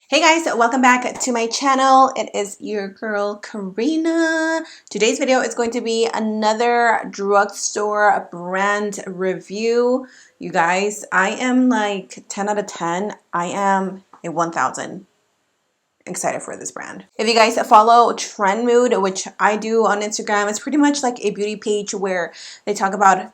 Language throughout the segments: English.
Hey guys, welcome back to my channel. It is your girl Karina. Today's video is going to be another drugstore brand review. You guys, I am like 10 out of 10. I am a 1000 excited for this brand. If you guys follow Trend Mood, which I do on Instagram, it's pretty much like a beauty page where they talk about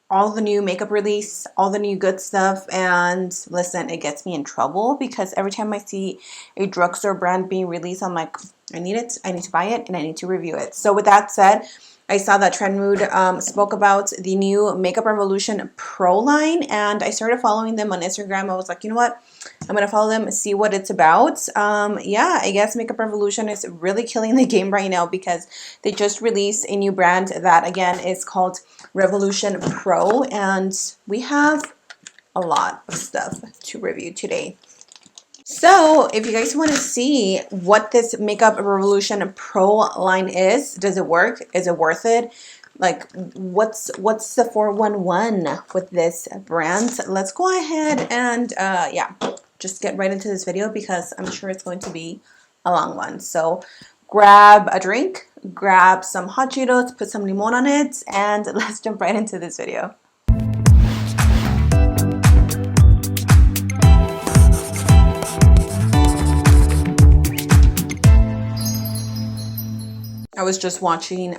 all the new makeup release, all the new good stuff, and listen, it gets me in trouble because every time I see a drugstore brand being released, I'm like, I need it, I need to buy it, and I need to review it. So with that said, I saw that Trend Mood spoke about the new Makeup Revolution Pro line, and I started following them on Instagram. I was like, you know what? I'm going to follow them, see what it's about. Yeah, I guess Makeup Revolution is really killing the game right now because they just released a new brand that, again, is called Revolution Pro, and we have a lot of stuff to review today. So if you guys want to see what this Makeup Revolution Pro line is, does it work? Is it worth it? Like, what's the 411 with this brand? Let's go ahead and yeah, just get right into this video because I'm sure it's going to be a long one. So grab a drink, grab some hot Cheetos, put some limon on it, and let's jump right into this video. I was just watching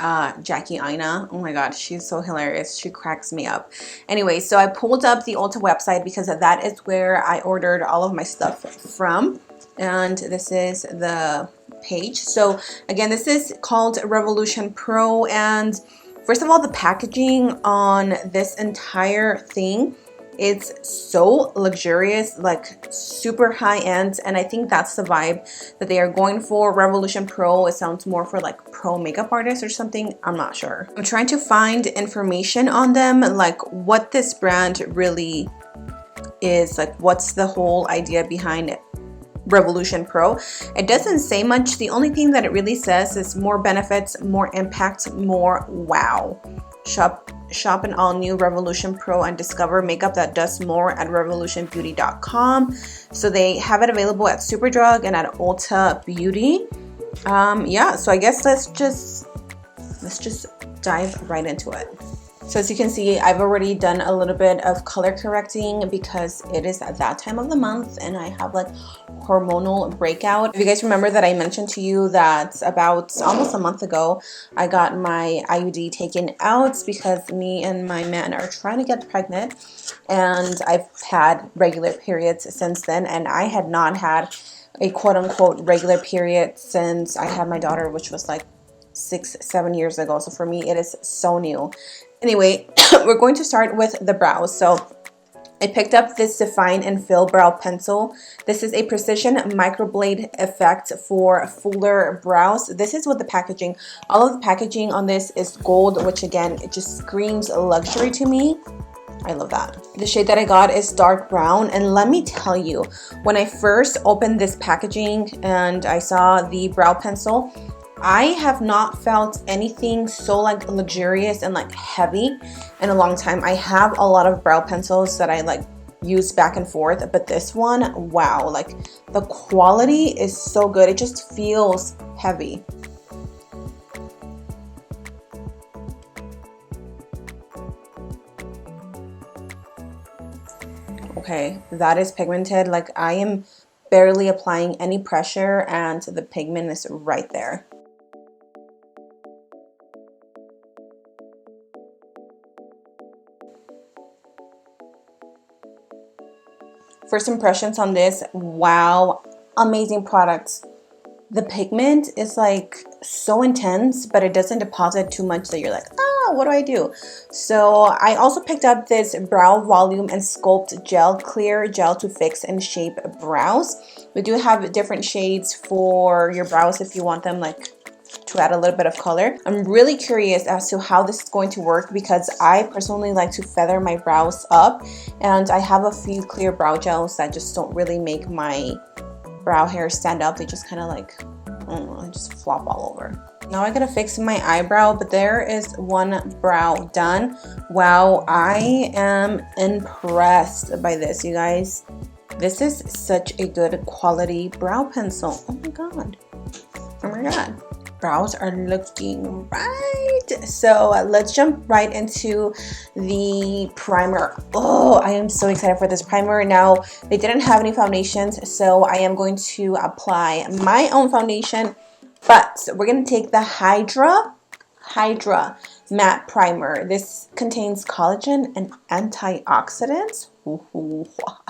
Jackie Aina. Oh my god, she's so hilarious. She cracks me up. Anyway, so I pulled up the Ulta website because that is where I ordered all of my stuff from. And this is the page. So again, this is called Revolution Pro. And first of all, the packaging on this entire thing, it's so luxurious, like super high end, and I think that's the vibe that they are going for. Revolution Pro, it sounds more for like pro makeup artists or something. I'm not sure. I'm trying to find information on them, like what this brand really is, like what's the whole idea behind it. Revolution Pro. It doesn't say much. The only thing that it really says is more benefits, more impact, more wow. Shop an all-new Revolution Pro and discover makeup that does more at revolutionbeauty.com. So they have it available at Superdrug and at Ulta Beauty. Yeah, so I guess let's just dive right into it. So as you can see, I've already done a little bit of color correcting because it is at that time of the month and I have like hormonal breakout. If you guys remember that I mentioned to you that about almost a month ago, I got my IUD taken out because me and my man are trying to get pregnant, and I've had regular periods since then, and I had not had a quote-unquote regular period since I had my daughter, which was like 6-7 years ago. So for me, it is so new. Anyway, we're going to start with the brows. So I picked up this Define and Fill Brow Pencil. This is a precision microblade effect for fuller brows. This is what the packaging, all of the packaging on this is gold, which again, it just screams luxury to me. I love that. The shade that I got is dark brown, and let me tell you, when I first opened this packaging and I saw the brow pencil, I have not felt anything so like luxurious and like heavy in a long time. I have a lot of brow pencils that I like use back and forth, but this one, wow, like the quality is so good. It just feels heavy. Okay, that is pigmented. Like I am barely applying any pressure and the pigment is right there. First impressions on this, wow, amazing products. The pigment is like so intense, but it doesn't deposit too much that you're like, ah, what do I do? So I also picked up this Brow Volume and Sculpt Gel, clear gel to fix and shape brows. We do have different shades for your brows if you want them like to add a little bit of color. I'm really curious as to how this is going to work because I personally like to feather my brows up, and I have a few clear brow gels that just don't really make my brow hair stand up. They just kind of like, I don't know, just flop all over. Now I gotta fix my eyebrow, but there is one brow done. Wow, I am impressed by this, you guys. This is such a good quality brow pencil. Oh my god. Oh my god. Brows are looking right. So let's jump right into the primer. Oh, I am so excited for this primer. Now, they didn't have any foundations, so I am going to apply my own foundation. But we're going to take the Hydra matte primer. This contains collagen and antioxidants. What?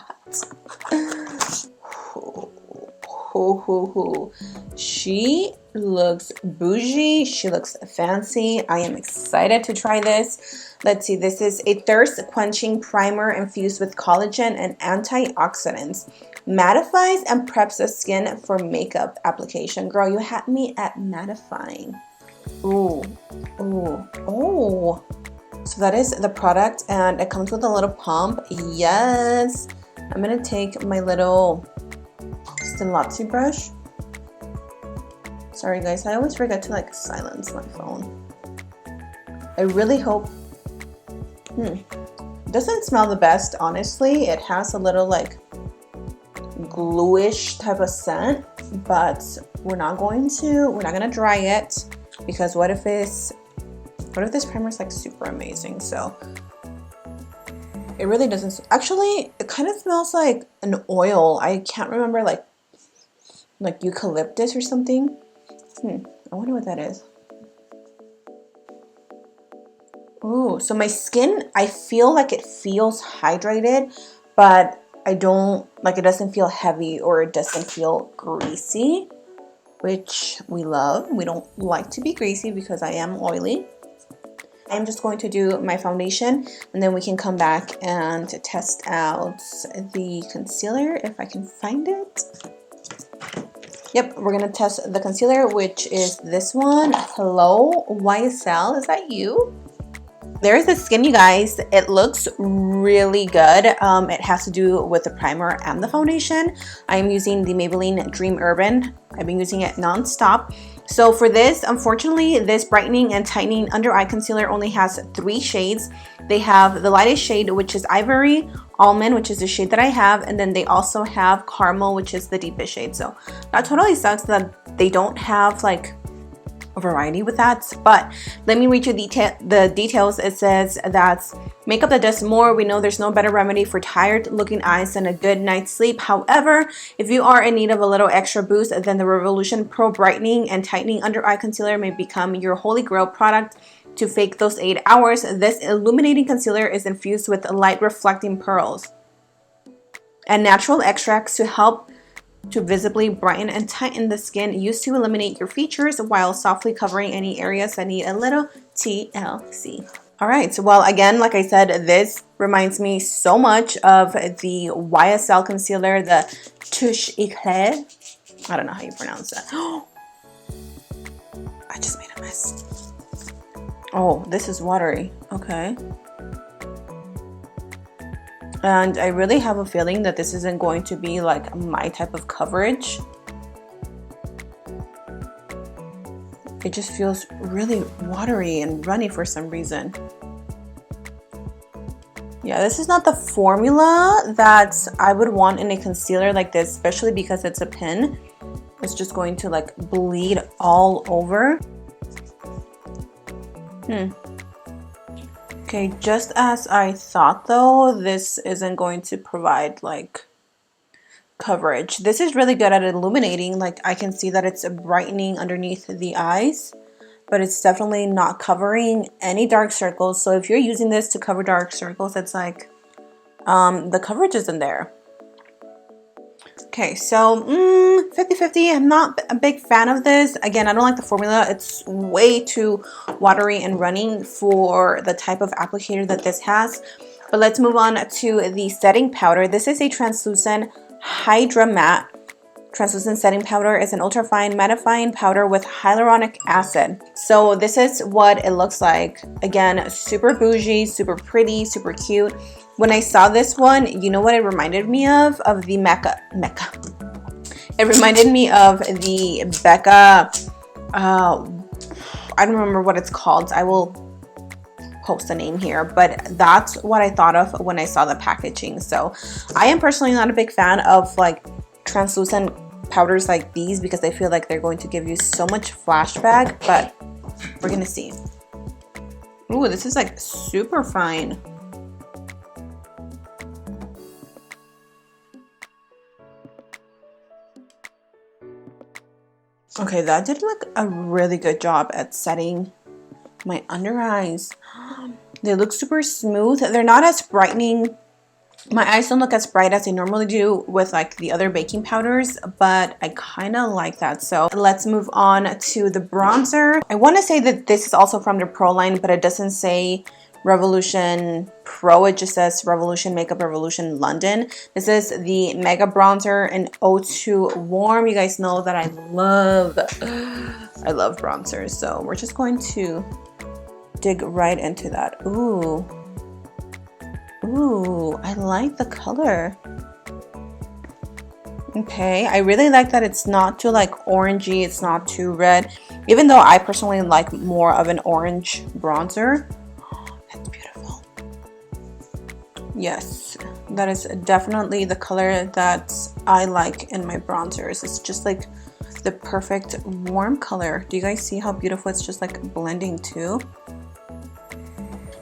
She looks bougie. She looks fancy. I am excited to try this. Let's see. This is a thirst quenching primer infused with collagen and antioxidants. Mattifies and preps the skin for makeup application. Girl, you had me at mattifying. Ooh, ooh, oh. So that is the product, and it comes with a little pump. Yes. I'm gonna take my little Stilazzi brush. Sorry guys, I always forget to like silence my phone. I really hope. It doesn't smell the best, honestly. It has a little like gluish type of scent, but we're not gonna dry it, because what if this primer is like super amazing? So it really doesn't. Actually, it kind of smells like an oil. I can't remember, like eucalyptus or something. I wonder what that is. Ooh, so my skin, I feel like it feels hydrated, but I don't, like, it doesn't feel heavy or it doesn't feel greasy, which we love. We don't like to be greasy because I am oily. I'm just going to do my foundation, and then we can come back and test out the concealer if I can find it. Yep, we're gonna test the concealer, which is this one. Hello, YSL, is that you? There's the skin, you guys. It looks really good. It has to do with the primer and the foundation. I am using the Maybelline Dream Urban. I've been using it non-stop. So for this, unfortunately, this brightening and tightening under eye concealer only has 3 shades. They have the lightest shade, which is Ivory, Almond, which is the shade that I have, and then they also have Caramel, which is the deepest shade. So that totally sucks that they don't have like a variety with that, but let me read you the details. It says that makeup that does more. We know there's no better remedy for tired looking eyes than a good night's sleep. However, if you are in need of a little extra boost, then the Revolution Pro Brightening and Tightening Under Eye Concealer may become your holy grail product to fake those 8 hours. This illuminating concealer is infused with light reflecting pearls and natural extracts to help to visibly brighten and tighten the skin, used to eliminate your features while softly covering any areas that need a little TLC. All right, so well, again, like I said, this reminds me so much of the YSL concealer, the Touche Eclair. I don't know how you pronounce that. I just made a mess. Oh, this is watery. Okay. And I really have a feeling that this isn't going to be like my type of coverage. It just feels really watery and runny for some reason. Yeah, this is not the formula that I would want in a concealer like this, especially because it's a pin. It's just going to like bleed all over. Okay, just as I thought though, this isn't going to provide like coverage. This is really good at illuminating. Like I can see that it's brightening underneath the eyes, but it's definitely not covering any dark circles. So if you're using this to cover dark circles, it's like the coverage isn't there. Okay, so 50-50. I'm not a big fan of this. Again, I don't like the formula. It's way too watery and running for the type of applicator that this has. But let's move on to the setting powder. This is a translucent Hydra matte. Translucent setting powder is an ultra-fine mattifying powder with hyaluronic acid. So this is what it looks like. Again, super bougie, super pretty, super cute. When I saw this one, you know what it reminded me of? Of the Mecca. It reminded me of the Becca, I don't remember what it's called. I will post a name here, but that's what I thought of when I saw the packaging. So I am personally not a big fan of like translucent powders like these because I feel like they're going to give you so much flashback, but we're gonna see. Ooh, this is like super fine. Okay, that did like a really good job at setting my under eyes. They look super smooth. They're not as brightening. My eyes don't look as bright as they normally do with like the other baking powders, but I kind of like that. So let's move on to the bronzer. I want to say that this is also from the Pro line, but it doesn't say Revolution Pro. It just says Revolution Makeup Revolution London. This is the Mega Bronzer in O2 Warm. You guys know that I love bronzers, so we're just going to dig right into that. Ooh, I like the color. Okay, I really like that it's not too like orangey, it's not too red, even though I personally like more of an orange bronzer. That's beautiful. Yes, that is definitely the color that I like in my bronzers. It's just like the perfect warm color. Do you guys see how beautiful it's just like blending too?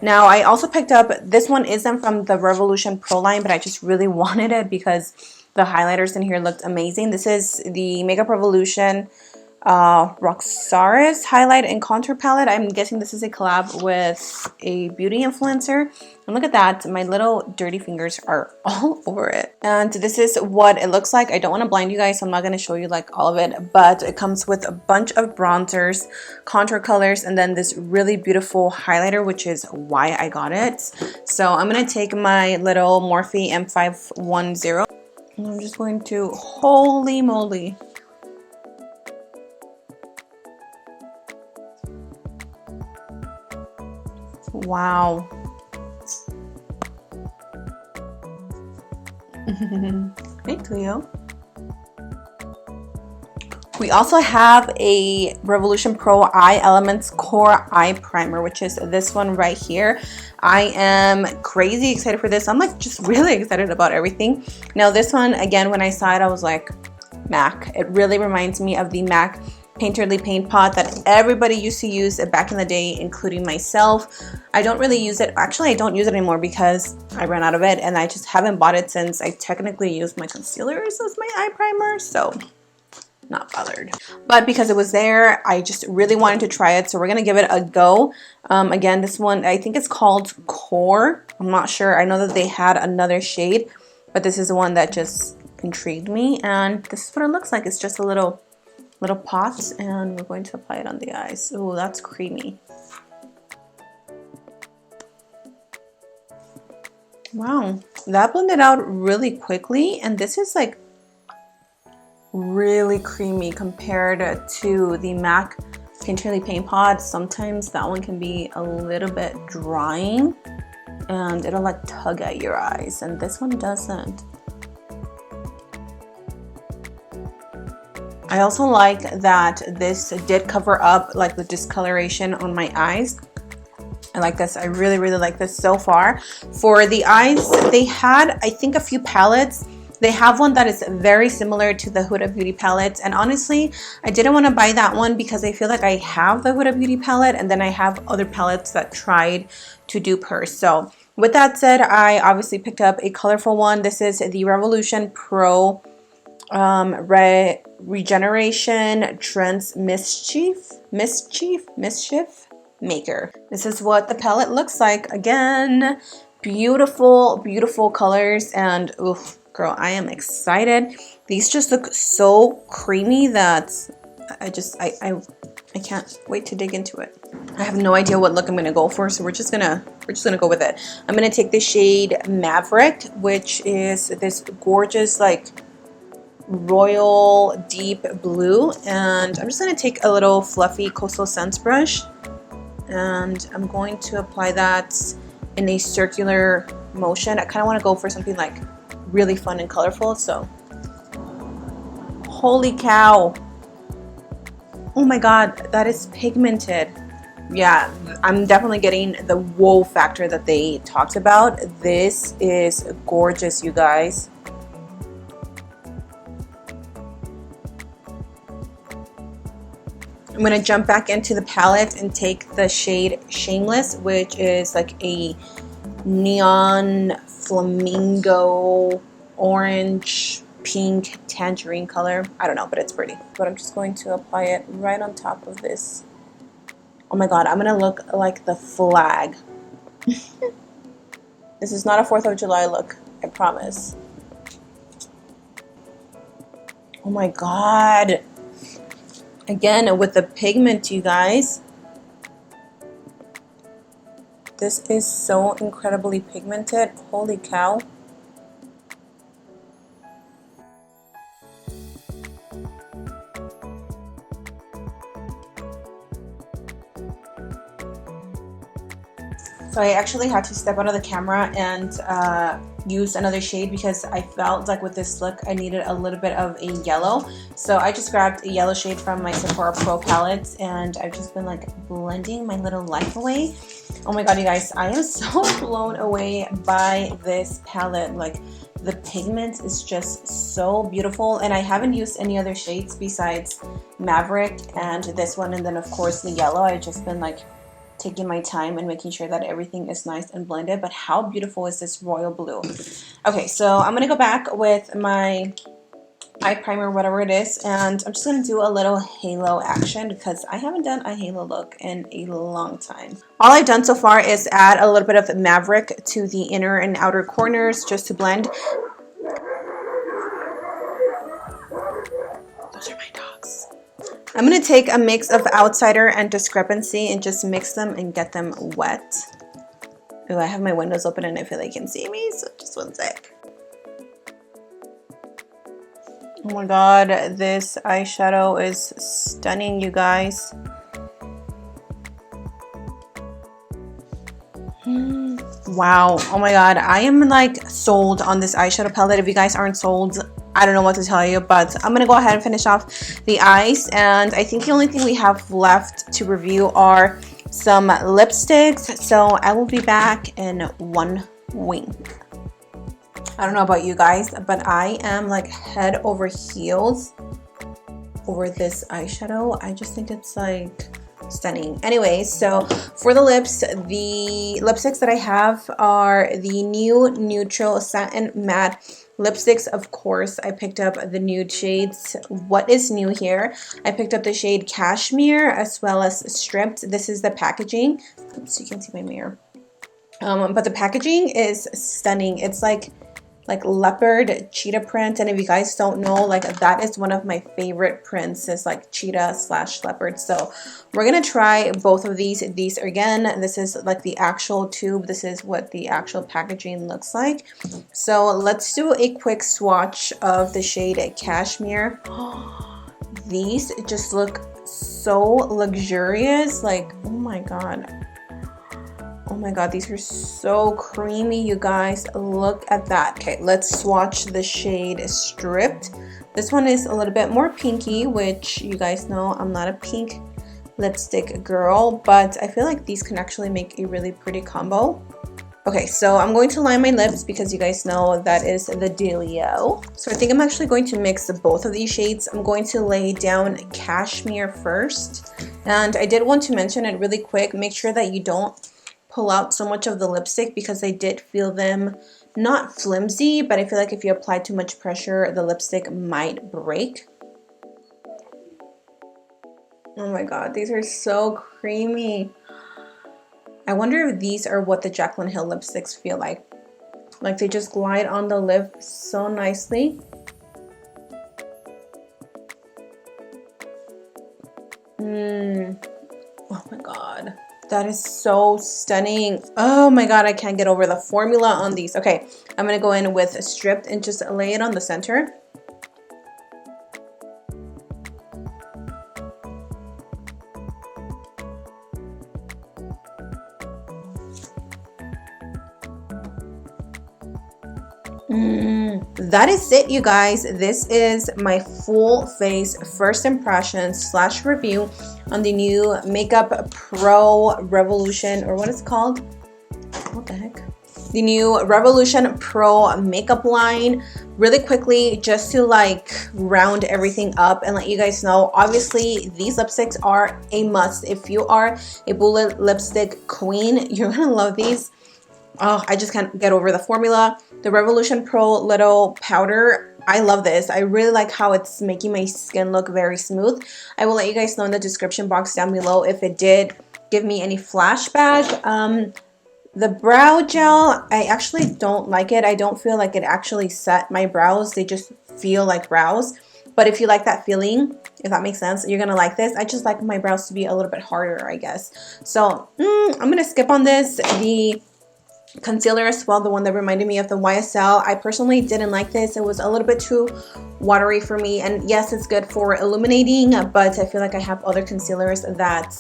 Now I also picked up, this one isn't from the Revolution Pro line, but I just really wanted it because the highlighters in here looked amazing. This is the Makeup Revolution Roxaris highlight and contour palette. I'm guessing this is a collab with a beauty influencer. And look at that, my little dirty fingers are all over it. And this is what it looks like. I don't want to blind you guys, so I'm not going to show you like all of it, but it comes with a bunch of bronzers, contour colors, and then this really beautiful highlighter, which is why I got it. So I'm going to take my little Morphe M510 and I'm just going to, holy moly, wow. Hey Cleo. We also have a Revolution Pro Eye Elements Core Eye Primer, which is this one right here. I am crazy excited for this. I'm like just really excited about everything. Now this one, again, when I saw it, I was like, MAC. It really reminds me of the MAC Painterly Paint Pot that everybody used to use back in the day, including myself. I don't really use it. Actually, I don't use it anymore because I ran out of it, and I just haven't bought it since I technically used my concealers as my eye primer, so not bothered. But because it was there, I just really wanted to try it, so we're gonna give it a go. Again, this one, I think it's called Core. I'm not sure. I know that they had another shade, but this is the one that just intrigued me, and this is what it looks like. It's just a little pot, and we're going to apply it on the eyes. Oh, that's creamy. Wow, that blended out really quickly, and this is like really creamy compared to the MAC Painterly Paint Pot. Sometimes that one can be a little bit drying and it'll like tug at your eyes, and this one doesn't. I also like that this did cover up like the discoloration on my eyes. I like this. I really, really like this so far. For the eyes, they had, I think, a few palettes. They have one that is very similar to the Huda Beauty palette. And honestly, I didn't want to buy that one because I feel like I have the Huda Beauty palette and then I have other palettes that tried to dupe her. So with that said, I obviously picked up a colorful one. This is the Revolution Pro Regeneration Trends Mischief Maker. This is what the palette looks like. Again, beautiful, beautiful colors, and oof, girl, I am excited. These just look so creamy that I can't wait to dig into it. I have no idea what look I'm gonna go for, so we're just gonna go with it. I'm gonna take the shade Maverick, which is this gorgeous like royal deep blue, and I'm just going to take a little fluffy Coastal Scents brush, and I'm going to apply that in a circular motion. I kind of want to go for something like really fun and colorful. So holy cow, oh my god, that is pigmented. yeah, I'm definitely getting the whoa factor that they talked about. This is gorgeous, you guys. I'm gonna jump back into the palette and take the shade Shameless, which is like a neon flamingo orange pink tangerine color. I don't know, but it's pretty. But I'm just going to apply it right on top of this. Oh my god, I'm gonna look like the flag. This is not a 4th of July look, I promise. Oh my god. Again, with the pigment, you guys. This is so incredibly pigmented. Holy cow. So I actually had to step out of the camera and use another shade because I felt like with this look I needed a little bit of a yellow. So I just grabbed a yellow shade from my Sephora Pro palettes and I've just been like blending my little life away. Oh my god, you guys, I am so blown away by this palette. Like, the pigment is just so beautiful, and I haven't used any other shades besides Maverick and this one, and then of course the yellow. I've just been like taking my time and making sure that everything is nice and blended. But how beautiful is this royal blue? Okay, so I'm gonna go back with my eye primer, whatever it is, and I'm just gonna do a little halo action because I haven't done a halo look in a long time. All I've done so far is add a little bit of Maverick to the inner and outer corners just to blend. Those are my dogs. I'm gonna take a mix of Outsider and Discrepancy and just mix them and get them wet. Oh, I have my windows open and I feel they can see me, so just one sec. Oh my god, this eyeshadow is stunning, you guys. Wow, oh my god, I am like sold on this eyeshadow palette. If you guys aren't sold, I don't know what to tell you, but I'm gonna go ahead and finish off the eyes, and I think the only thing we have left to review are some lipsticks, so I will be back in one wink. I don't know about you guys, but I am like head over heels over this eyeshadow. I just think it's like stunning. Anyway, so for the lips, the lipsticks that I have are the new Neutral Satin Matte lipsticks. Of course, I picked up the nude shades. What is new here? I picked up the shade Cashmere as well as Stripped. This is the packaging. Oops, you can see my mirror. But the packaging is stunning. It's like leopard cheetah print, and if you guys don't know, like that is one of my favorite prints, is like cheetah / leopard. So we're gonna try both of these. These again, this is like the actual tube. This is what the actual packaging looks like. So let's do a quick swatch of the shade Cashmere. These just look so luxurious, like oh my god. Oh my god, these are so creamy, you guys. Look at that. Okay, let's swatch the shade Stripped. This one is a little bit more pinky, which you guys know I'm not a pink lipstick girl, but I feel like these can actually make a really pretty combo. Okay, so I'm going to line my lips because you guys know that is the dealio. So I think I'm actually going to mix both of these shades. I'm going to lay down Cashmere first. And I did want to mention it really quick. Make sure that you don't pull out so much of the lipstick because I did feel them not flimsy, but I feel like if you apply too much pressure, the lipstick might break. Oh my god, these are so creamy. I wonder if these are what the Jaclyn Hill lipsticks feel like. Like they just glide on the lip so nicely. Oh my god. That is so stunning. Oh my god, I can't get over the formula on these. Okay, I'm gonna go in with Stripped and just lay it on the center. That is it, you guys. This is my full face first impression slash review on the new Makeup Pro Revolution, or what it's called. What the heck? The new Revolution Pro makeup line. Really quickly, just to like round everything up and let you guys know, obviously these lipsticks are a must. If you are a bullet lipstick queen, you're gonna love these. Oh, I just can't get over the formula. The Revolution Pro Little Powder, I love this. I really like how it's making my skin look very smooth. I will let you guys know in the description box down below if it did give me any flashback. The brow gel, I actually don't like it. I don't feel like it actually set my brows. They just feel like brows. But if you like that feeling, if that makes sense, you're gonna like this. I just like my brows to be a little bit harder, I guess. So I'm gonna skip on this. The concealer as well, the one that reminded me of the YSL, I personally didn't like this. It was a little bit too watery for me. And yes, it's good for illuminating, but I feel like I have other concealers that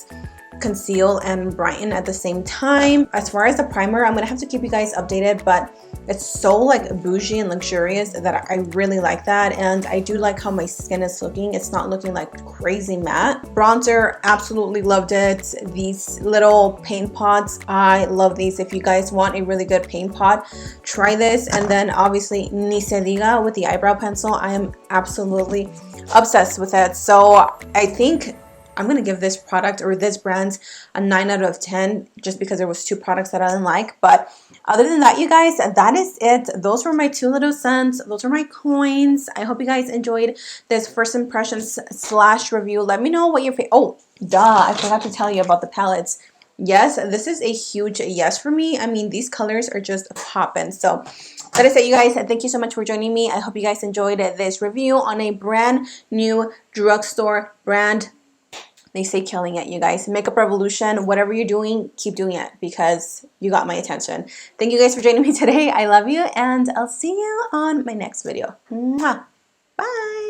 conceal and brighten at the same time. As far as the primer, I'm gonna have to keep you guys updated, but it's so like bougie and luxurious that I really like that. And I do like how my skin is looking. It's not looking like crazy matte. Bronzer, absolutely loved it. These little paint pots, I love these. If you guys want a really good paint pot, try this. And then obviously Ni Se Diga with the eyebrow pencil, I am absolutely obsessed with it. So I think I'm gonna give this product or this brand a 9 out of 10 just because there was 2 products that I didn't like. But other than that, you guys, that is it. Those were my 2 little cents. Those are my coins. I hope you guys enjoyed this first impressions slash review. Let me know what your oh, duh, I forgot to tell you about the palettes. Yes, this is a huge yes for me. I mean, these colors are just popping. So that is it, you guys. Thank you so much for joining me. I hope you guys enjoyed this review on a brand new drugstore brand. They say killing it, you guys. Makeup Revolution, whatever you're doing, keep doing it because you got my attention. Thank you guys for joining me today. I love you, and I'll see you on my next video. Mwah. Bye.